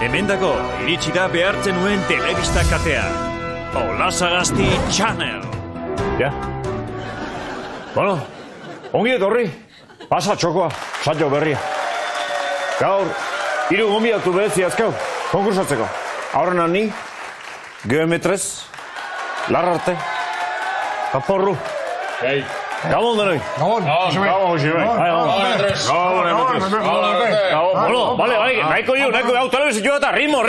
Hemendako iritsi da behartzen nuen telebista katea. Olasagazti Channel. Ja. Bueno, ongi etorri. Pasa txokoa, saio berria. Gaur, 3 gonbidatu berezi azkau, konkursatzeko. Aurrena ni, geometrez, Larrarte, Kaporru. Hey. Gabon denoi. Gabon, Josebe. Gabon, Josebe. Gabon, Bueno, vale, nahiko hau telebizioa eta ritmo.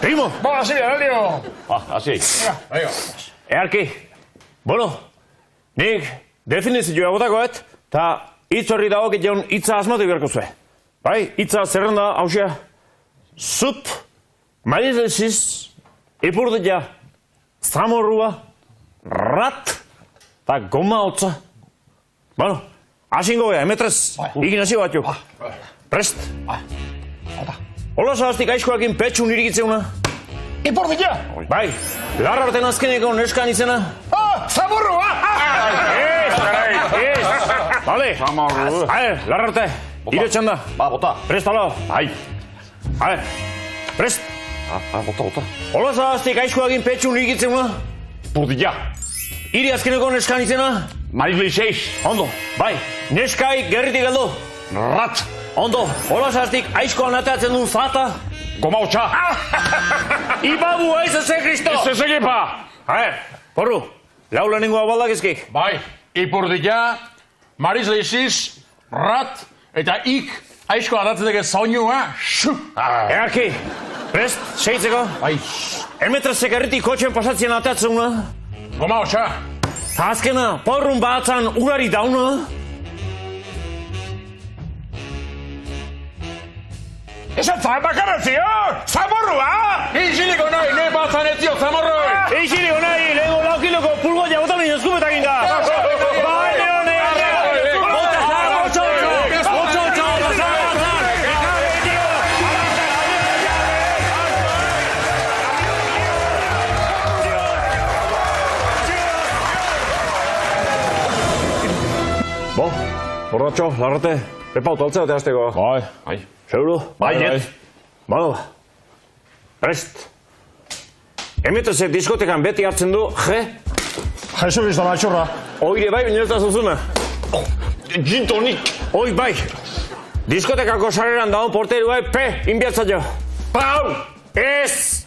Ritmo. Va, así, Aurelio. Así. Venga. Earki, bueno, nik definizioa botakoet, eta hitz horri dagok jaun hitza asmatu beharko zue. Bai, hitza zerrenda, hausia, zup, maizesiz, ipurdia, zamorrua, rat, eta goma hotza. Bueno, hasingo gea, emetrez, ikin hasi bat jo. Prest? Hola zahaztik aizkoakin petxun irikitzeuna. Ipurdia. Bai, Larrarten azkeneko neskan izena. Zamorru, Vale. Zamorru. Larrarte, ire txanda. Ba, bota. Prest alao. Bai. Prest. Bota. Hola zahaztik aizkoakin petxun irikitzeuna. Ipurdia. Ire azkeneko neskan izena. Maizli 6. Ondo, bai, neskai gerritik aldo. Rat. Ondo, hola zahaztik aizkoan atatzen duen fata. Goma hotxa. Ibabu aizaze, Kristo! Ez egipa. Porru, lau lehenengo abaldak ezkik. Bai, Ipurdia, Marizli 6, rat, eta ik aizko adatzetek ez zaunua. Earki, prest, seitzeko. Bai. Emetrezek erritik kotxen pasatzen atatzen una. Goma hotxa. Ta azkena, porrun batzan urari dauna. Ez atzaren bakarratzio! Zamorrua! Ixiliko nahi, ne batzan ez dio, zamorroi! Eixiriko nahi, lehenko laukiloko pulgoia botan nien eskupetak inda. Bai, leone! Bota zara, otxo! Bo, borratxo, Larrate, Pepau toltzea eta azteko. Bai. Seguro? Bai. Bueno, prest. Emetrezek diskotekan beti hartzen du, Jesu Kristo matxurra. Oire bai, binezta zuzuna. Gin tonik. Oi bai. Diskotekako sarreran daun porteru bai, inbiatza jo. Pau! Ez!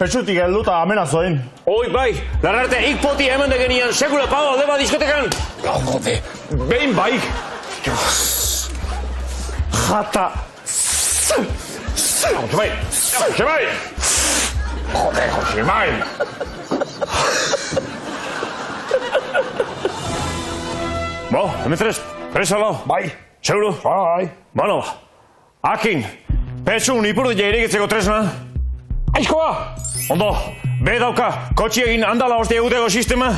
Petxutik helduta amenazoin. Oi bai, Larrarte, ikpoti hemen degenian, sekula pau alde bat diskotekan. Laukote. Behin bai. Jata. Josebe. Joder, Josebe. Bo, emetrez, presalo. Bai. Seguro? Bai. Bueno, akin, petxun ipurdia irikitzeko tresna. Aizkoa. Ondo, be dauka, kotxiegin andala hostia eguteko sistema.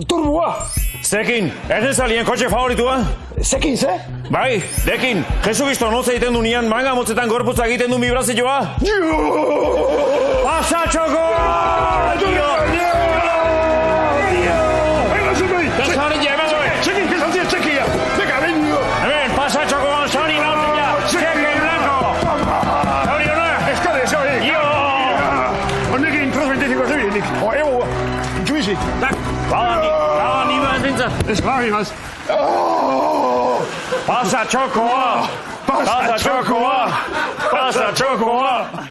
Turbua. Zekin, ernezalien kotxe favoritua? Zekin, ze? Bai, dekin, Jesukisto notza egiten du nian manga motzetan gorputza egiten du vibrazioa? Pasa txoko! Hemen, pasa txokoan sari nautila, txeke blanco! Hori hona? Honekin cross 25 zebilenik. Juizi. Bala ni ba entintza. Ez klabi maz. Pasa txokoa! Pasa txokoa!